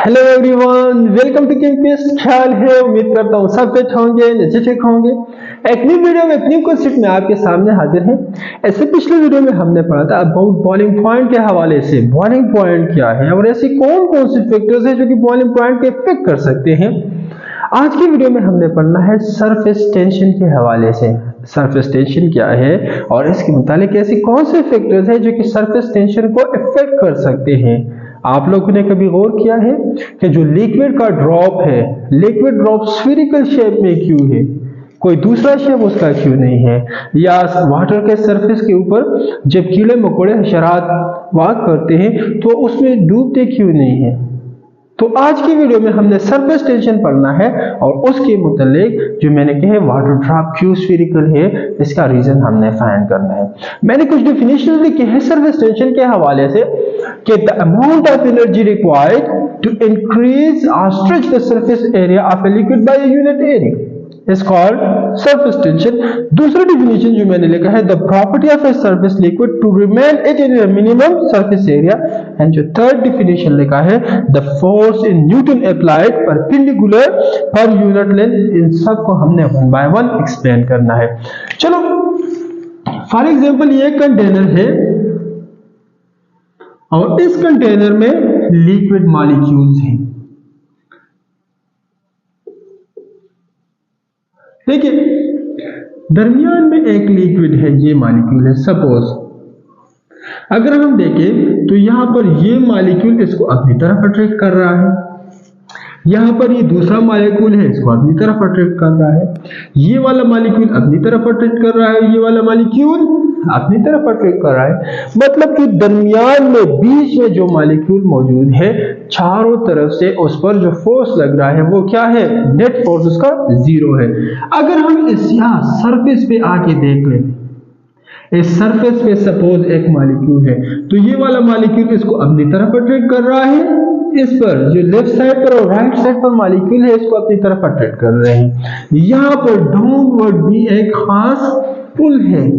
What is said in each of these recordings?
Hello everyone, welcome to Kingfish. ख्याल है, उम्मीद करता हूँ सब फिट होंगे, नीचे ठीक होंगे। एक न्यू वीडियो में एक न्यू कॉन्सेप्ट में आपके सामने हाजिर है। ऐसे पिछले वीडियो में हमने पढ़ा था अबाउट बॉइलिंग पॉइंट के हवाले से। बॉइलिंग पॉइंट क्या है और ऐसे कौन कौन से फैक्टर्स हैं जो कि बॉइलिंग पॉइंट को इफेक्ट कर सकते हैं। आज की वीडियो में हमने पढ़ना है सरफेस टेंशन के हवाले से। सरफेस टेंशन क्या है और इसके मुतालिक ऐसे कौन से फैक्टर्स हैं जो कि सरफेस टेंशन को इफेक्ट कर सकते हैं। आप लोगों ने कभी गौर किया है कि जो लिक्विड का ड्रॉप है, लिक्विड ड्रॉप स्फीरिकल शेप में क्यों है, कोई दूसरा शेप उसका क्यों नहीं है? या वाटर के सरफेस के ऊपर जब कीड़े मकोड़े हशरात वाक करते हैं तो उसमें डूबते क्यों नहीं है? तो आज की वीडियो में हमने सरफेस टेंशन पढ़ना है और उसके मुतालिक जो मैंने कहे वाटर ड्रॉप क्यों स्फीरिकल है, इसका रीजन हमने फाइंड करना है। मैंने कुछ डेफिनेशन लिखी है सरफेस टेंशन के हवाले से कि the amount of energy required to increase or stretch the surface area of a liquid by a unit area is called surface tension। दूसरा definition जो मैंने लिखा है the property of a surface liquid to remain at a minimum surface area, and जो third definition लिखा है the force in Newton applied perpendicular per unit length। इन सब को हमने one by one explain करना है। चलो फॉर एग्जांपल ये कंटेनर है और इस कंटेनर में लिक्विड मॉलिक्यूल्स हैं। देखिए दरमियान में एक लिक्विड है, ये मॉलिक्यूल है। सपोज अगर हम देखें तो यहां पर ये मॉलिक्यूल इसको अपनी तरफ अट्रैक्ट कर रहा है, यहां पर ये दूसरा मॉलिक्यूल है इसको अपनी तरफ अट्रैक्ट कर रहा है, ये वाला मॉलिक्यूल अपनी तरफ अट्रैक्ट कर रहा है, ये वाला मॉलिक्यूल अपनी तरफ अट्रैक्ट कर रहा है। मतलब कि दरमियान में बीच में जो मॉलिक्यूल मौजूद है चारों तरफ से उस पर जो फोर्स लग रहा है वो क्या है? नेट फोर्स उसका जीरो है। अगर हम इस यहाँ सरफेस पे आके देख लें, इस सरफेस पे सपोज एक मॉलिक्यूल है तो ये वाला मॉलिक्यूल इसको अपनी तरफ अट्रैक्ट कर रहा है, इस पर जो लेफ्ट साइड पर और राइट साइड पर मॉलिक्यूल है इसको अपनी तरफ अट्रैक्ट कर रहे हैं। यहाँ पर डाउनवर्ड भी एक खास पुल है,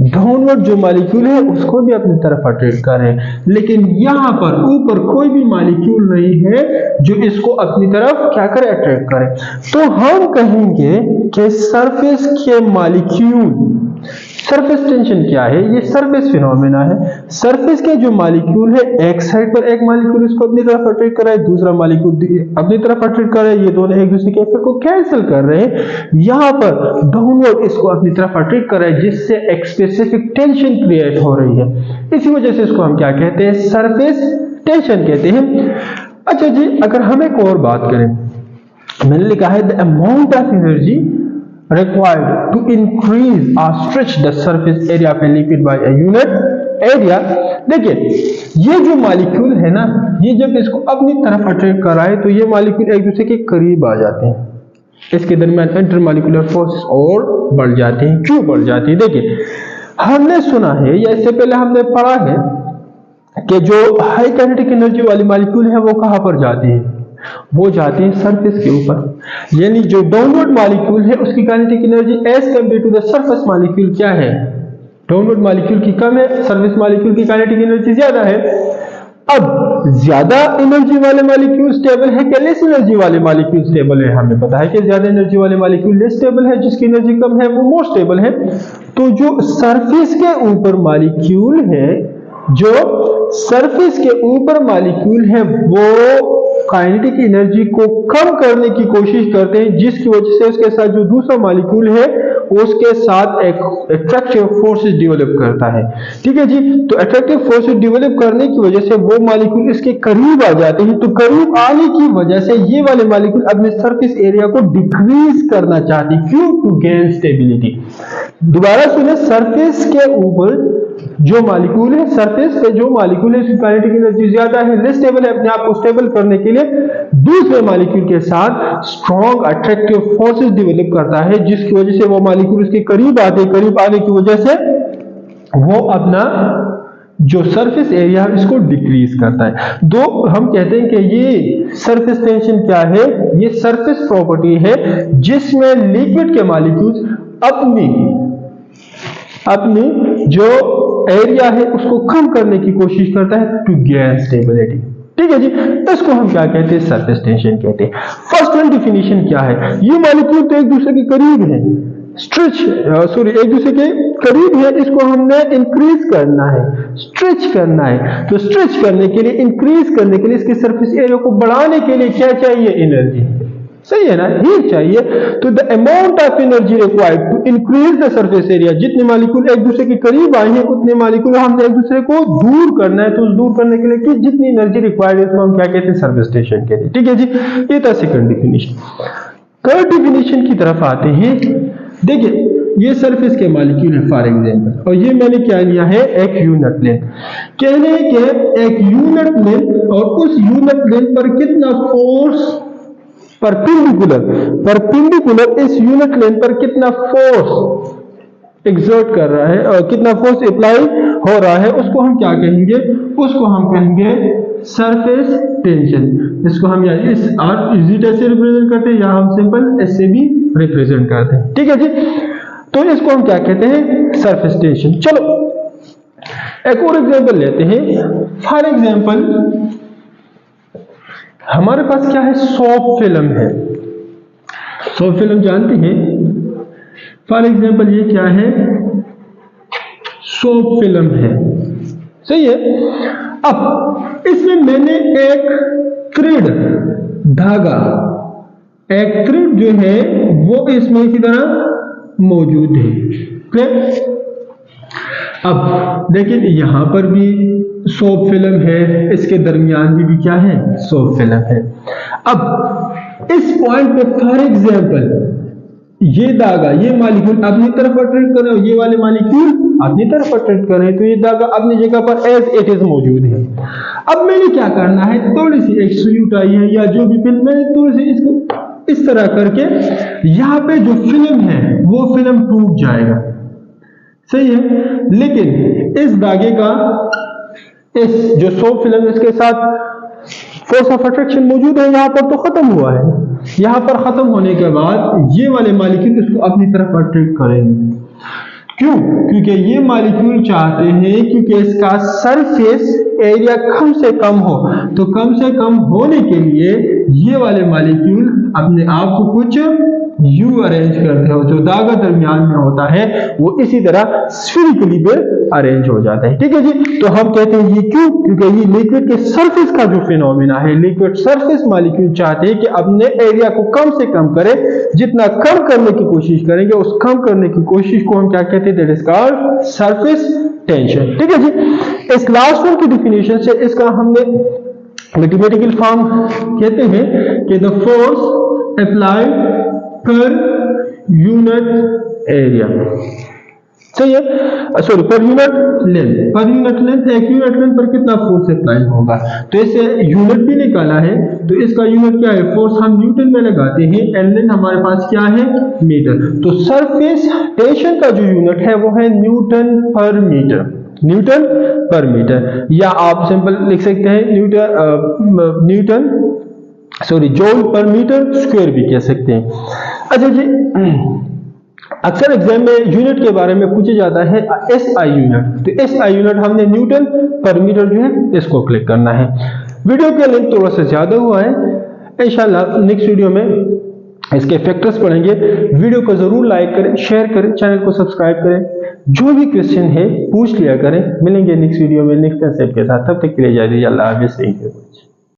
डाउनवर्ड जो मॉलिक्यूल है उसको भी अपनी तरफ अट्रैक्ट कर रहे हैं, लेकिन यहाँ पर ऊपर कोई भी मॉलिक्यूल नहीं है जो इसको अपनी तरफ क्या करे? अट्रैक्ट करे। तो हम कहेंगे कि सरफेस के मॉलिक्यूल, सरफेस टेंशन क्या है? ये सरफेस फिनोमेना है। सरफेस के जो मॉलिक्यूल है एक साइड पर एक मॉलिक्यूल इसको अपनी तरफ अट्रैक्ट कर रहा है, दूसरा मॉलिक्यूल अपनी तरफ अट्रैक्ट कर रहा है, ये दोनों एक दूसरे के इफेक्ट को कैंसिल कर रहे हैं। यहाँ पर डाउनवर्ड इसको अपनी तरफ अट्रैक्ट कर रहा है जिससे एक स्पेसिफिक टेंशन क्रिएट हो रही है। इसी वजह से इसको हम क्या कहते हैं? सरफेस टेंशन कहते हैं। अच्छा जी, अगर हम एक और बात करें, मैंने लिखा है the amount of energy required to increase or stretch the surface area of a liquid by a unit area। देखिए ये जो मॉलिक्यूल है ना, ये जब इसको अपनी तरफ अट्रैक्ट कर रहा है तो ये मॉलिक्यूल एक दूसरे के करीब आ जाते हैं, इसके दरमियान इंटरमॉलिक्यूलर फोर्सेस और बढ़ जाते हैं। क्यों बढ़ जाती है? देखिए हमने सुना है या इससे पहले हमने पढ़ा है कि जो हाई काइनेटिक एनर्जी वाली मॉलिक्यूल है वो कहां पर जाती है? वो जाती है सरफेस के ऊपर। यानी जो डाउनवर्ड मॉलिक्यूल है उसकी kinetic energy as compare to the surface molecule क्या है? डाउनवर्ड मॉलिक्यूल की कम है, सरफेस मॉलिक्यूल की काइनेटिक एनर्जी ज्यादा है। अब ज्यादा एनर्जी वाले मॉलिक्यूल स्टेबल है कि लेस एनर्जी वाले मॉलिक्यूल स्टेबल है? हमें पता है कि ज्यादा एनर्जी वाले मॉलिक्यूल लेस स्टेबल है, जिसकी एनर्जी कम है वो मोर स्टेबल है। तो जो सरफेस के ऊपर मॉलिक्यूल है, जो सरफेस के ऊपर मॉलिक्यूल है वो काइनेटिक एनर्जी को कम करने की कोशिश करते हैं, जिसकी वजह से उसके साथ जो दूसरा मॉलिक्यूल है उसके साथ एक अट्रैक्टिव फोर्सेस डेवलप करता है। ठीक है जी, तो अट्रैक्टिव फोर्सेस डेवलप करने की वजह से वो मॉलिक्यूल इसके करीब आ जाते हैं। तो करीब आने की वजह से ये वाले मॉलिक्यूल अपने सरफेस एरिया को डिक्रीज करना चाहते हैं। क्यों? To gain stability. दोबारा सुने, सरफेस के ऊपर जो मॉलिक्यूल है, सरफेस पे जो मॉलिक्यूल है उसकी काइनेटिक एनर्जी ज्यादा है, लेस स्टेबल है, अपने आप को स्टेबल करने के लिए दूसरे मॉलिक्यूल के साथ स्ट्रॉन्ग अट्रैक्टिव फोर्सेस डेवलप करता है, जिसकी वजह से वो मॉलिक्यूल उसके करीब आने की वजह से वो अपना जो सरफेस एरिया है इसको डिक्रीज करता है। दो हम कहते हैं कि ये सरफेस टेंशन क्या है? ये सरफेस प्रॉपर्टी है जिसमें लिक्विड के मॉलिक्यूल्स अपनी जो एरिया है उसको कम करने की कोशिश करता है टू गेन स्टेबिलिटी। ठीक है जी, इसको हम क्या कहते हैं, सरफेस टेंशन कहते हैं। फर्स्ट वन डिफिनेशन क्या है, ये मॉलिक्यूल तो एक दूसरे के करीब है, एक दूसरे के करीब है, इसको हमने इंक्रीज करना है, स्ट्रेच करना है। तो स्ट्रेच करने के लिए, इंक्रीज करने के लिए, इसके सरफेस एरिया को बढ़ाने के लिए क्या चाहिए, एनर्जी, सही है ना, हीट चाहिए। तो the amount of energy required to increase the surface area, जितने मॉलिक्यूल एक दूसरे के करीब आए हैं उतने मॉलिक्यूल हमने एक दूसरे को दूर करना है, तो उस दूर करने के लिए कि जितनी एनर्जी रिक्वायर्ड है उसको हम क्या कहते हैं, सरफेस टेंशन कहते हैं। ठीक है जी, ये था सेकंड डिफिनेशन। थर्ड डिफिनेशन की तरफ आते हैं। देखिए ये सरफेस के मॉलिक्यूल है फॉर एग्जांपल, और ये मैंने क्या लिया है, एक यूनिट लेंथ। कहने के एक यूनिट लेंथ और उस यूनिट लेंथ पर कितना फोर्स परपेंडिकुलर इस यूनिट लेंथ पर कितना फोर्स एग्जर्ट कर रहा है और कितना फोर्स अप्लाई हो रहा है, उसको हम क्या कहेंगे, उसको हम कहेंगे सरफेस टेंशन। इसको हम या इस आर इजीटा से रिप्रेजेंट करते हैं या हम सिंपल एस से भी रिप्रेजेंट करते हैं। ठीक है जी, तो इसको हम क्या कहते हैं, सरफेस टेंशन। चलो एक और एग्जांपल लेते हैं। फॉर एग्जांपल हमारे पास क्या है, सोप फिल्म है। सोप फिल्म जानते हैं, फॉर एग्जांपल ये क्या है, सोप फिल्म है, सही है। अब इसमें मैंने एक थ्रेड, धागा, एक थ्रेड जो है वो इसमें की तरह मौजूद है। क्लियर? अब देखिए यहां पर भी सोप फिल्म है, इसके दरमियान भी क्या है, सोप फिल्म है। अब इस पॉइंट पे फॉर एग्जांपल ये धागा, ये मॉलिक्यूल अपनी तरफ अट्रैक्ट कर रहे हो, ये वाले मॉलिक्यूल अपनी तरफ अट्रैक्ट कर रहे हैं, तो ये धागा अपनी जगह पर एज इट इज मौजूद है। अब मैंने क्या करना है, थोड़ी सी एक सुई उठाई है या जो भी फिल्म, मैंने थोड़ी सी इसको इस तरह करके यहां पे जो फिल्म है वो फिल्म टूट जाएगा, सही है। लेकिन इस धागे का, इस जो सोप फिल्म इसके साथ फोर्स ऑफ अट्रैक्शन मौजूद है, यहां पर तो खत्म हुआ है। यहां पर खत्म होने के बाद ये वाले मॉलिक्यूल इसको अपनी तरफ अट्रैक्ट करेंगे। क्यों? क्योंकि ये मॉलिक्यूल चाहते हैं क्योंकि इसका सरफेस एरिया कम से कम हो, तो कम से कम होने के लिए ये वाले मॉलिक्यूल अपने आप को कुछ यू अरेंज करते हो, जो धागा दरमियान में होता है वो इसी तरह स्फीरिकली पे अरेंज हो जाता है। ठीक है जी, तो हम कहते हैं ये क्यों, क्योंकि ये लिक्विड के सरफेस का जो फिनोमिना है, लिक्विड सरफेस मॉलिक्यूल चाहते हैं कि अपने एरिया को कम से कम करे, जितना कम करने की कोशिश करेंगे उस कम करने की कोशिश को हम क्या कहते हैं, that is called surface tension. ठीक है जी, इस लास्ट वन की डिफिनेशन से इसका हमने मैथमेटिकल फॉर्म कहते हैं कि the force applied per unit area, सही है, sorry per unit length, per unit length, एक यूनिट लेंथ पर कितना फोर्स अप्लाई होगा। तो इसे यूनिट भी निकाला है, तो इसका यूनिट क्या है, फोर्स हम न्यूटन में लगाते हैं, एंड लेंथ हमारे पास क्या है, मीटर। तो सरफेस टेंशन का जो यूनिट है वो है न्यूटन पर मीटर, न्यूटन पर मीटर, या आप सिंपल लिख सकते हैं newton sorry joule per metre square भी कह सकते हैं। अच्छा जी, अक्सर एग्जाम में यूनिट के बारे में पूछा जाता है एसआई यूनिट, तो एसआई यूनिट हमने न्यूटन पर मीटर जो है इसको क्लिक करना है। वीडियो का लेंथ थोड़ा सा ज्यादा हुआ है, इंशाल्लाह नेक्स्ट वीडियो में इसके फैक्टर्स पढ़ेंगे। वीडियो को जरूर लाइक करें, शेयर करें, चैनल को सब्सक्राइब करें, जो भी क्वेश्चन है पूछ लिया करें। मिलेंगे नेक्स्ट वीडियो में नेक्स्ट कंसेप्ट के साथ, तब तक के लिए जय हिंद, अल्लाह हाफिज़।